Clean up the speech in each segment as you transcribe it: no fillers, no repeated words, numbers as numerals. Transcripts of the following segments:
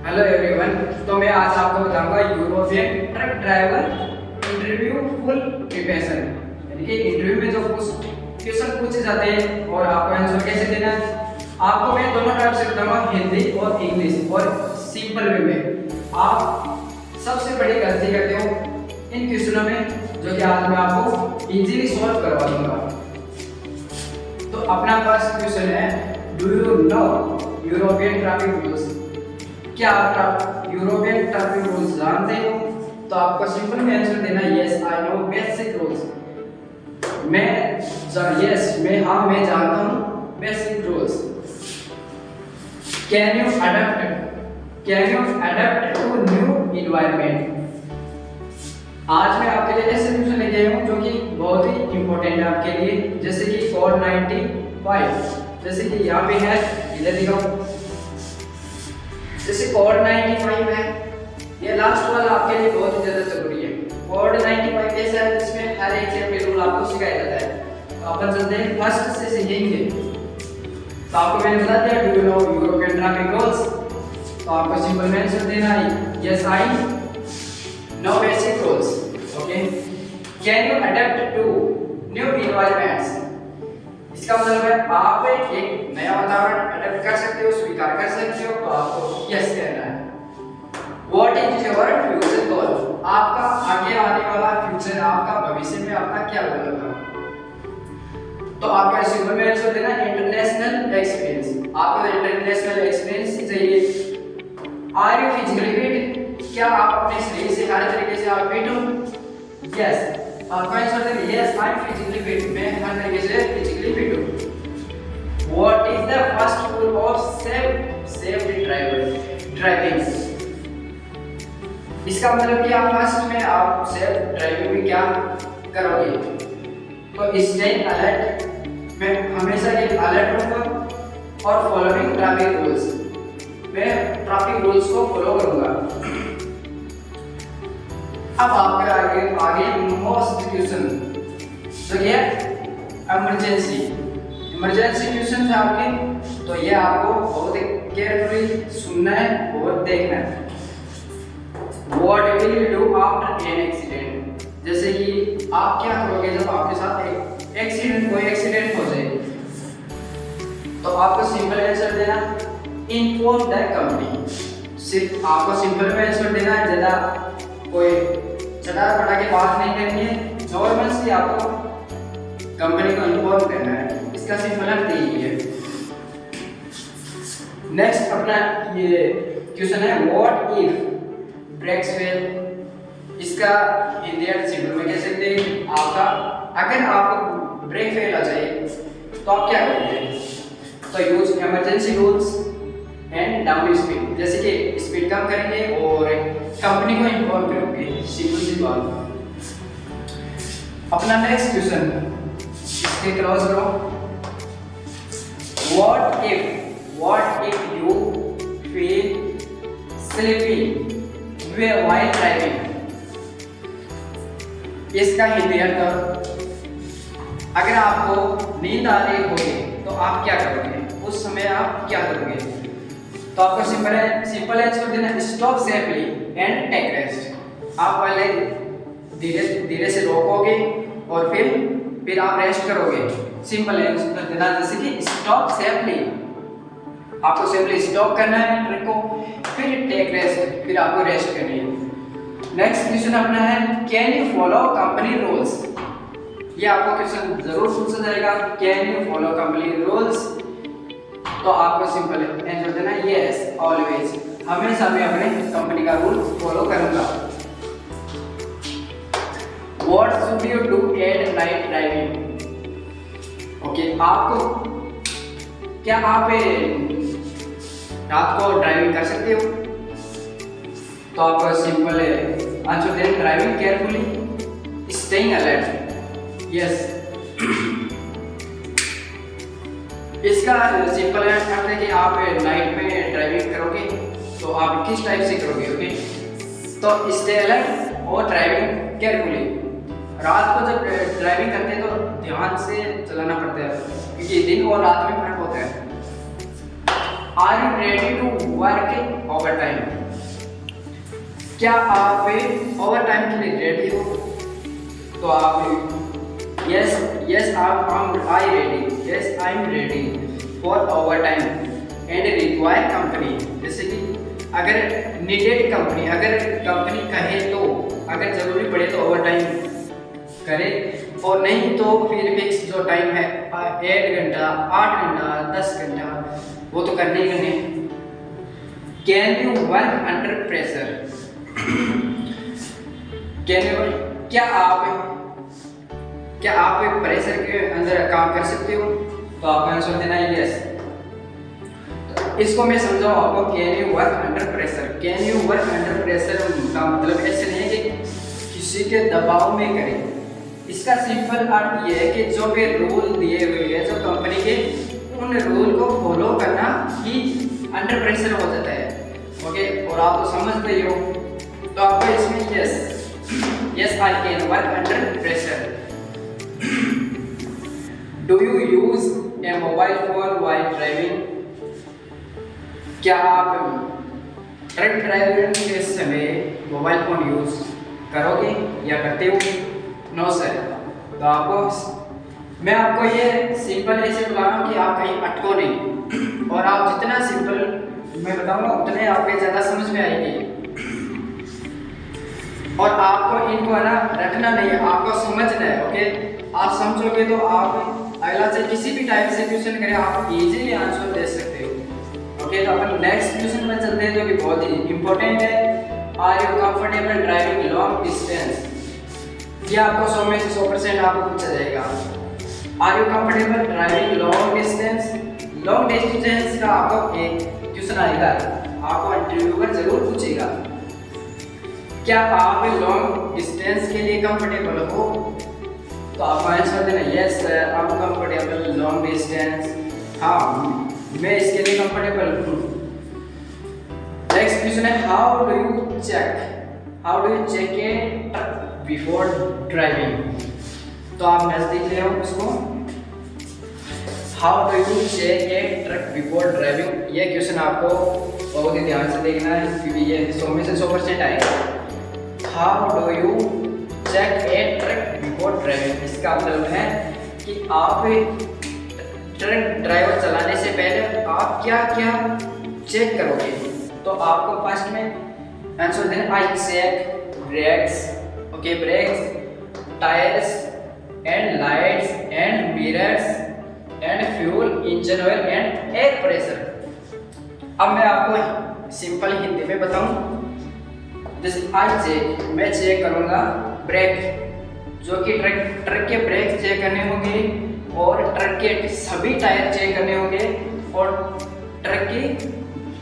Hello everyone. तो मैं आज आपको बताऊंगा European truck driver interview full preparation, यानी कि इंटरव्यू में जो क्वेश्चन पूछे जाते हैं और आपको आंसर कैसे देना है। आपको मैं दोनों टाइप से बताऊंगा, हिंदी और इंग्लिश, और सिंपल वे में। आप सबसे बड़ी गलती करते हो इन क्वेश्चनों में, जो कि आज मैं आपको इजीली सॉल्व करवा दूंगा। तो अपना फर्स्ट क्वेश्चन है, do you know European traffic rules? क्या आप यूरोपियन ट्रैफिक रूल्स जानते हो? तो आपको सिंपल में आंसर देना yes I know basic rules. मैं जानता हूँ basic rules. Can you adapt to new environment? आज मैं आपके लिए ऐसे क्वेश्चन लेके आया हूँ जो कि बहुत ही इंपॉर्टेंट है आपके लिए, जैसे कि कोड 95। जैसे कि यहाँ पे है, इधर दिखाओ, जैसे कोड 95 है, ये लास्ट वाला आपके लिए बहुत ही ज्यादा जरूरी है। कोड 95 ऐसा है जिसमें हर एक चैप्टर रूल आपको सिखाया जाता है। तो अपन चलते हैं फर्स्ट से सीखेंगे। तो आपको मैंने बता दिया, do you know European traffic rules? तो आपको सिंपल में आंसर देना है yes I know basic rules. Okay, can you adapt to new environments? इसका मतलब है आप एक नया वातावरण अडैप्ट कर सकते हो, स्वीकार कर सकते हो। तो आपको यस कहना है। What is your future goal? आपका आगे आने वाला फ्यूचर, आपका भविष्य में आपका क्या गोल होगा? तो आपका सिंपल में आंसर देना इंटरनेशनल एक्सपीरियंस। आपको इंटरनेशनल एक्सपीरियंस चाहिए। Are you physically fit? क्या आप अपने शरीर से हर तरीके से आप फिट हो? यस, आपका आंसर देना yes I am physically fit. मैं हर तरीके से फिजिकली फिट हूं। What is the first rule of safe driving? इसका मतलब कि आप फर्स्ट में आप सेफ ड्राइविंग में क्या करोगे? तो स्टेइंग अलर्ट, मैं हमेशा ये अलर्ट रहूंगा, और फॉलोइंग ट्रैफिक रूल्स, मैं ट्रैफिक रूल्स को फॉलो करूंगा। अब आपके आगे मोस्ट क्वेश्चन, तो ये इमरजेंसी क्वेश्चन है आपके। तो ये आपको बहुत केयरफुली सुनना है और देखना है। What will you do after an accident? जैसे कि आप क्या करोगे जब आपके साथ कोई एक्सीडेंट हो जाए? तो आपको सिंपल आंसर देना इन्फॉर्म द कंपनी। सिर्फ आपको सिंपल में आंसर देना है, ज्यादा कोई चटार पटा के बात नहीं करनी है। नॉर्मल से आपको कंपनी को इन्फॉर्म करना है। इसका सिंपल अर्थ यही है। नेक्स्ट अपना ये क्वेश्चन है, व्हाट इफ ब्रेक्स फेल? इसका हिंदी अर्थ सिंपल में कह सकते हैं, आपका अगर आपको ब्रेक फेल आ जाए तो आप क्या करोगे? तो use emergency rules and down speed, जैसे कि स्पीड कम करेंगे और कंपनी को इन्फॉर्म करोगे। सिंपल सी बात। अपना नेक्स्ट क्वेश्चन इसके क्लोज करो। What if you feel sleepy while driving? इसका हिंदी अर्थ, अगर आपको नींद आ रही होगी तो आप क्या करोगे? उस समय आप क्या करोगे? तो आपको सिंपल आंसर देना stop safely and take rest. आप पहले धीरे से रोकोगे और फिर आप रेस्ट करोगे। सिंपल आंसर देना, जैसे कि स्टॉप सेफली, आपको सिंपली स्टॉप करना है ट्रक को, फिर टेक रेस्ट, फिर आपको रेस्ट करनी है। नेक्स्ट क्वेश्चन अपना है, can you follow company rules? ये आपको क्वेश्चन जरूर पूछा जाएगा, can you follow company rules? तो आपको सिंपल आंसर देना यस ऑलवेज, हमेशा मैं अपने कंपनी का रूल फॉलो करूंगा। What should you do at night driving? Okay, आपको क्या आप रात को ड्राइविंग कर सकते हो? तो आप सिंपल आंसर दें driving carefully, staying alert. Yes, इसका सिंपल अर्थ है कि आप नाइट में ड्राइविंग करोगे तो आप किस टाइप से करोगे? ओके, तो स्टे अलर्ट और ड्राइविंग केयरफुली। रात को जब ड्राइविंग करते हैं तो ध्यान से चलाना पड़ता है, क्योंकि दिन और रात में फर्क होता है। Are you ready to work overtime? क्या आप ओवर टाइम के लिए रेडी हो? तो आप yes I ready, yes I am ready for over time and require company. जैसे कि अगर नीडेड कंपनी, अगर कंपनी कहे तो, अगर जरूरी पड़े तो ओवर टाइम करे, और नहीं तो फिर फिक्स जो टाइम है 8 घंटा, 8 घंटा, 10 घंटा, वो तो करने ही करने। Can you work under pressure? क्या आप प्रेशर के अंदर काम कर सकते हो? तो आपका आंसर देना है यस। इसको मैं समझाऊं आपको, can you work under pressure. Can you work under pressure का मतलब ऐसे नहीं है कि किसी के दबाव में करें। इसका सिंपल अर्थ ये है कि जो भी रूल दिए हुए हैं जो कंपनी के, उन रूल को फॉलो करना ही अंडर प्रेशर हो जाता है। ओके, और आप तो समझते ही हो। तो आपको इसमें yes I can work under pressure. Do you use A mobile phone while driving? क्या आप ट्रक ड्राइविंग के समय मोबाइल फोन यूज करोगे या करते हो? No sir. तो मैं आपको ये सिंपल ऐसे बता रहा हूँ कि आप कहीं अटको नहीं, और आप जितना सिंपल मैं बताऊंगा उतने आपके ज़्यादा समझ में आएगी। और आपको इनको है ना रटना नहीं है, आपको समझना है। ओके, आप समझोगे तो आप अगला से किसी भी टाइप से क्वेश्चन करें आप इजीली आंसर दे सकते हो। ओके, तो अपन नेक्स्ट क्वेश्चन में चलते हैं जो कि बहुत ही इंपॉर्टेंट है। Are you comfortable driving long distance? ये आपको 100 में से 100% आपको पूछा जाएगा। Are you comfortable driving long distance? Long distance का आपको एक क्वेश्चन आएगा, आपको इंटरव्यूअर जरूर पूछेगा। क्या आप लॉन्ग डिस्टेंस के लिए कंफर्टेबल हो? तो आपको आंसर देना yes sir I am comfortable long distance. हाँ, मैं इसके लिए कंफर्टेबल हूँ। नेक्स्ट क्वेश्चन है how do you check a truck before driving? तो आप नजदीक ले आओ उसको। How do you check a truck before driving? ये क्वेश्चन आपको बहुत ही ध्यान से देखना है क्योंकि ये 100 में से 100% आएगा। How do you check a truck before driving? इसका मतलब है कि आप ट्रक ड्राइवर चलाने से पहले आप क्या क्या चेक करोगे। तो आपको फर्स्ट में आंसर देना I check brakes, okay, brakes, tyres and lights and mirrors and fuel, engine oil and air pressure. अब मैं आपको सिंपल हिंदी में बताऊं, जैसे आई चेक, मैं चेक करूंगा ब्रेक, जो कि ट्रक के ब्रेक चेक करने होंगे, और ट्रक के सभी टायर चेक करने होंगे, और ट्रक की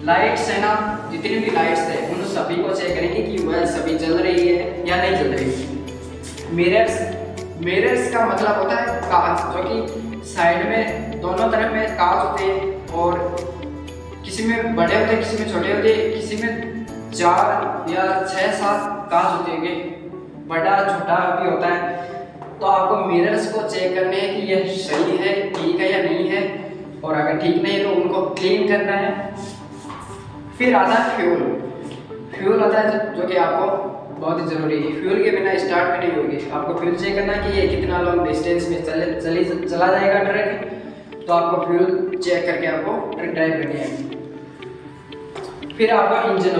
लाइट्स है ना, जितनी भी लाइट्स है उन सभी को चेक करेंगे कि वह सभी जल रही है या नहीं जल रही। मिरर्स का मतलब होता है कांच, जो कि साइड में दोनों तरफ में कांच होते हैं, और किसी में बड़े होते हैं, किसी में छोटे होते हैं, किसी में 4 या 6-7 कांच होते हैं, बड़ा छोटा भी होता है। तो आपको मिरर्स को चेक करने हैं कि यह सही है, ठीक है या नहीं है, और अगर ठीक नहीं है तो उनको क्लीन करना है। फिर आता है फ्यूल आता है जो कि आपको बहुत ही ज़रूरी है। फ्यूल के बिना स्टार्ट भी नहीं होगी। आपको फ्यूल चेक करना है कि ये कितना लॉन्ग डिस्टेंस में चला जाएगा ट्रक, तो आपको फ्यूल चेक करके आपको ट्रक ड्राइव करनी है। फिर आपका इंजन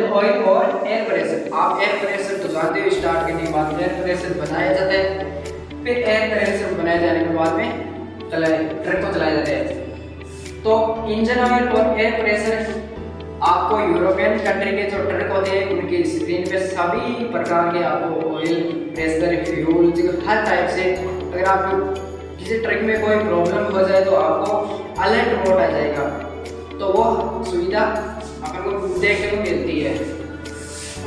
ऑयल और एयर प्रेशर। आप एयर प्रेशर तो जानते हो, स्टार्ट करने के बाद एयर प्रेशर बनाया जाता है, फिर एयर प्रेशर बनाए जाने के बाद में ट्रक को चलाया जाता है। तो इंजन ऑयल और एयर प्रेशर आपको यूरोपियन कंट्री के जो ट्रक होते हैं उनकी स्क्रीन पे सभी प्रकार के आपको ऑयल, प्रेशर, फ्यूल, हर टाइप से, अगर आप किसी ट्रक में कोई प्रॉब्लम हो जाए तो आपको अलर्ट मोड आ जाएगा। तो वो सुविधा अपन को देखने को मिलती है।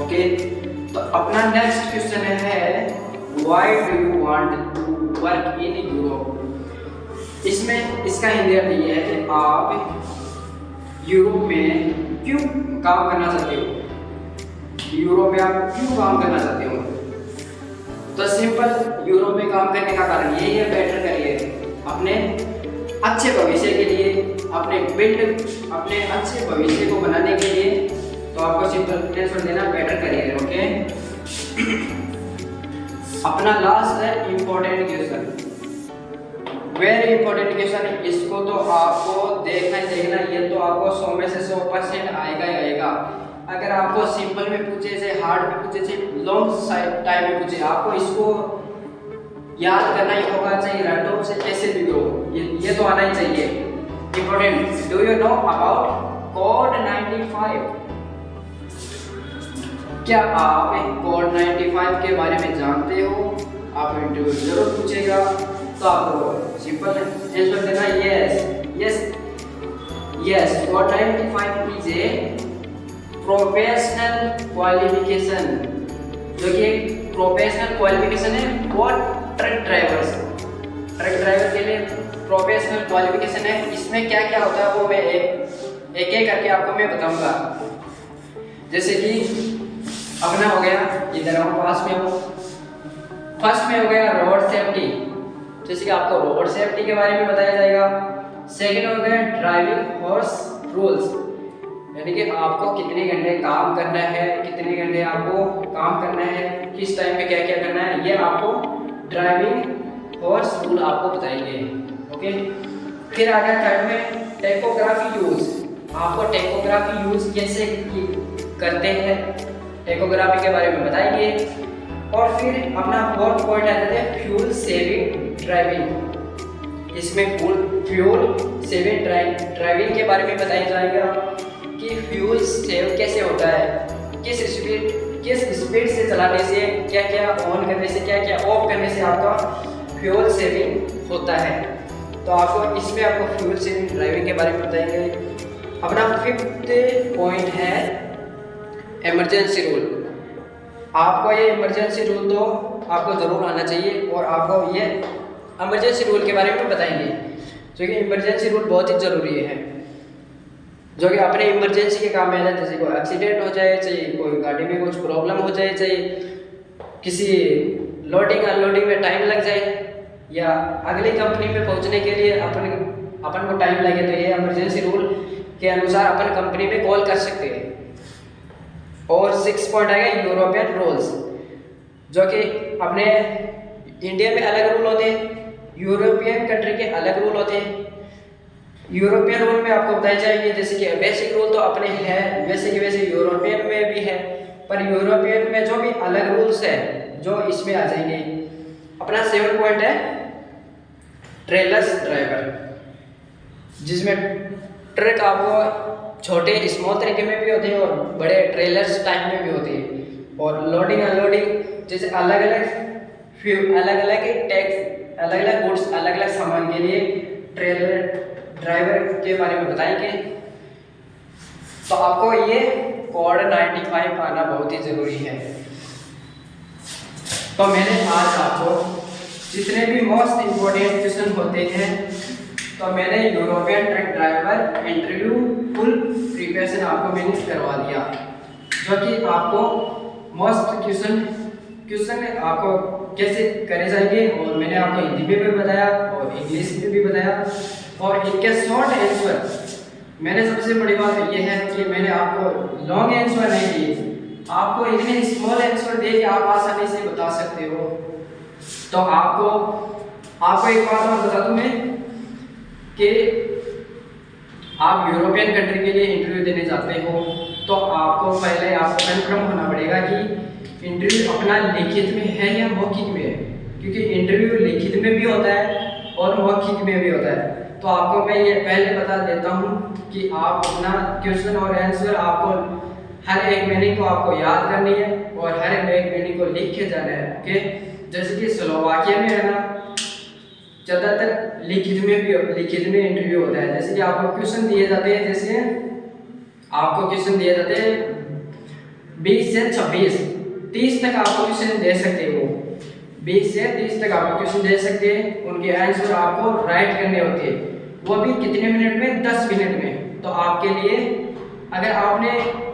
ओके, तो अपना नेक्स्ट क्वेश्चन है why do you want to work in Europe? इसमें इसका हिंदी अर्थ ये है कि आप यूरोप में क्यों काम करना चाहते हो? यूरोप में आप क्यों काम करना चाहते हो? तो सिंपल, यूरोप में काम करने का कारण यही है, बेटर करियर, अपने अच्छे भविष्य के लिए, अपने अच्छे भविष्य को बनाने के लिए। तो आपको सिंपल आंसर देना बेटर करिए। ओके, अपना लास्ट है important question, very important question. इसको तो आपको देखना ही देखना, ये तो आपको 100 में से 100% आएगा ही आएगा। अगर आपको सिंपल में पूछे से, हार्ड में पूछे से, लॉन्ग टाइम में पूछे, आपको इसको याद करना ही होगा, चाहिए रैंडम से कैसे भी हो, ये तो आना ही चाहिए। Important, do you know about code 95? क्या आप कोड 95 के बारे में जानते हो? आप इंटरव्यू जरूर पूछेगा, तो आपको सिंपल आंसर देना yes yes yes. Code 95 is a professional qualification, जो कि एक प्रोफेशनल क्वालिफिकेशन है वो ट्रक ड्राइवर्स, ट्रक ड्राइवर के लिए प्रोफेशनल क्वालिफिकेशन है। इसमें क्या क्या होता है वो मैं एक करके आपको मैं बताऊंगा। जैसे कि अपना हो गया, इधर हम पास में हो, फर्स्ट में हो गया रोड सेफ्टी, जैसे कि आपको रोड सेफ्टी के बारे में बताया जाएगा। सेकंड हो गया ड्राइविंग हॉर्स रूल्स, यानी कि आपको कितने घंटे काम करना है, कितने घंटे आपको काम करना है, किस टाइम में क्या क्या करना है, ये आपको ड्राइविंग हॉर्स रूल आपको बताएंगे। ओके, फिर आ गया थर्ड में टेकोग्राफी यूज, आपको टेकोग्राफी यूज कैसे करते हैं, टेकोग्राफी के बारे में बताएंगे। और फिर अपना फोर्थ पॉइंट आ जाता है फ्यूल सेविंग ड्राइविंग, इसमें फ्यूल सेविंग ड्राइविंग के बारे में बताया जाएगा कि फ्यूल सेव कैसे होता है, किस स्पीड से चलाने से, क्या क्या ऑन करने से, क्या क्या ऑफ करने से आपका फ्यूल सेविंग होता है। तो आपको इसमें आपको फ्यूल सेविंग ड्राइविंग के बारे में बताएंगे। अपना फिफ्थ पॉइंट है इमरजेंसी रूल, आपको ये इमरजेंसी रूल तो आपको ज़रूर आना चाहिए, और आपको ये इमरजेंसी रूल के बारे में बताएंगे, जो कि इमरजेंसी रूल बहुत ही ज़रूरी है, जो कि अपने इमरजेंसी के काम में आ जाए। जैसे कोई एक्सीडेंट हो जाए, चाहिए कोई गाड़ी में कुछ प्रॉब्लम हो जाए, चाहिए किसी लोडिंग अनलोडिंग में टाइम लग जाए, या अगली कंपनी में पहुंचने के लिए अपन को टाइम लगे, तो ये इमरजेंसी रूल के अनुसार अपन कंपनी में कॉल कर सकते हैं। और 6 पॉइंट आएगा यूरोपियन रूल्स, जो कि अपने इंडिया में अलग रूल होते हैं, यूरोपियन कंट्री के अलग रूल होते हैं। यूरोपियन रूल में आपको बताया जाएंगे, जैसे कि बेसिक रूल तो अपने हैं वैसे कि वैसे यूरोपियन में भी है, पर यूरोपियन में जो भी अलग रूल्स है जो इसमें आ जाएंगे। अपना 7 पॉइंट है ट्रेलर्स ड्राइवर, जिसमें ट्रक आपको छोटे स्मॉल तरीके में भी होते हैं और बड़े ट्रेलर्स टाइप में भी होते हैं। और लोडिंग अनलोडिंग जैसे अलग अलग टैक्स, अलग अलग गुड्स, अलग अलग सामान के लिए ट्रेलर ड्राइवर के बारे में बताएंगे। तो आपको ये कोड 95 आना बहुत ही ज़रूरी है। तो मैंने आज आपको जितने भी मोस्ट इम्पोर्टेंट क्वेश्चन होते हैं, तो मैंने European truck driver interview full preparation आपको मैंने करवा दिया, जो कि आपको मोस्ट क्वेश्चन आपको कैसे करे जाएंगे, और मैंने आपको हिंदी में भी बताया और इंग्लिश में भी बताया, और इनके शॉर्ट आंसर। मैंने सबसे बड़ी बात यह है कि मैंने आपको लॉन्ग आंसर नहीं दिए, आपको इतने स्मॉल आंसर दे के आप आसानी से बता सकते हो। तो आपको एक बात और बता दूं मैं कि आप यूरोपियन कंट्री के लिए इंटरव्यू देने जाते हो, तो आपको पहले आपको कन्फर्म होना पड़ेगा कि इंटरव्यू अपना लिखित में है या मौखिक में है, क्योंकि इंटरव्यू लिखित में भी होता है और मौखिक में भी होता है। तो आपको मैं ये पहले बता देता हूँ कि आप अपना क्वेश्चन और आंसर आपको हर एक मीनिंग को आपको याद करनी है और हर एक मीनिंग को लिख के जाना है। ओके, जैसे कि स्लोवाकिया में है ना, ज़्यादातर लिखित में इंटरव्यू होता है। जैसे कि आपको क्वेश्चन दिए जाते हैं, जैसे आपको क्वेश्चन दिए जाते हैं 20 से 26 30 तक आपको क्वेश्चन दे सकते हो, 20 से 30 तक आपको क्वेश्चन दे सकते हैं। उनके आंसर आपको राइट करने होते हैं, वो भी कितने मिनट में, 10 मिनट में। तो आपके लिए अगर आपने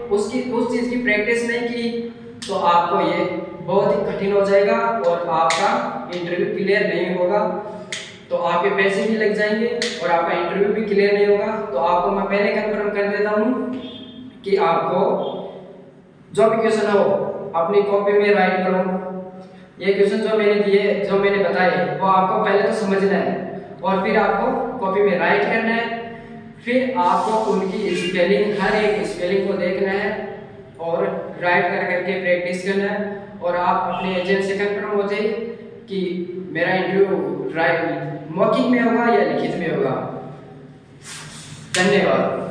उस चीज़ की प्रैक्टिस नहीं की तो आपको ये बहुत ही कठिन हो जाएगा और आपका इंटरव्यू क्लियर नहीं होगा, तो आपके पैसे भी लग जाएंगे और आपका इंटरव्यू भी क्लियर नहीं होगा। तो आपको मैं पहले कंफर्म कर देता हूँ कि आपको जो भी क्वेश्चन हो अपनी कॉपी में राइट करो। ये क्वेश्चन जो मैंने दिए, जो मैंने बताए, वो आपको पहले तो समझना है और फिर आपको कॉपी में राइट करना है। फिर आपको उनकी स्पेलिंग, हर एक स्पेलिंग को देखना है और राइट कर करके प्रैक्टिस करना है। और आप अपने एजेंट से कंफर्म हो जाइए कि मेरा इंटरव्यू मौखिक में होगा या लिखित में होगा। धन्यवाद।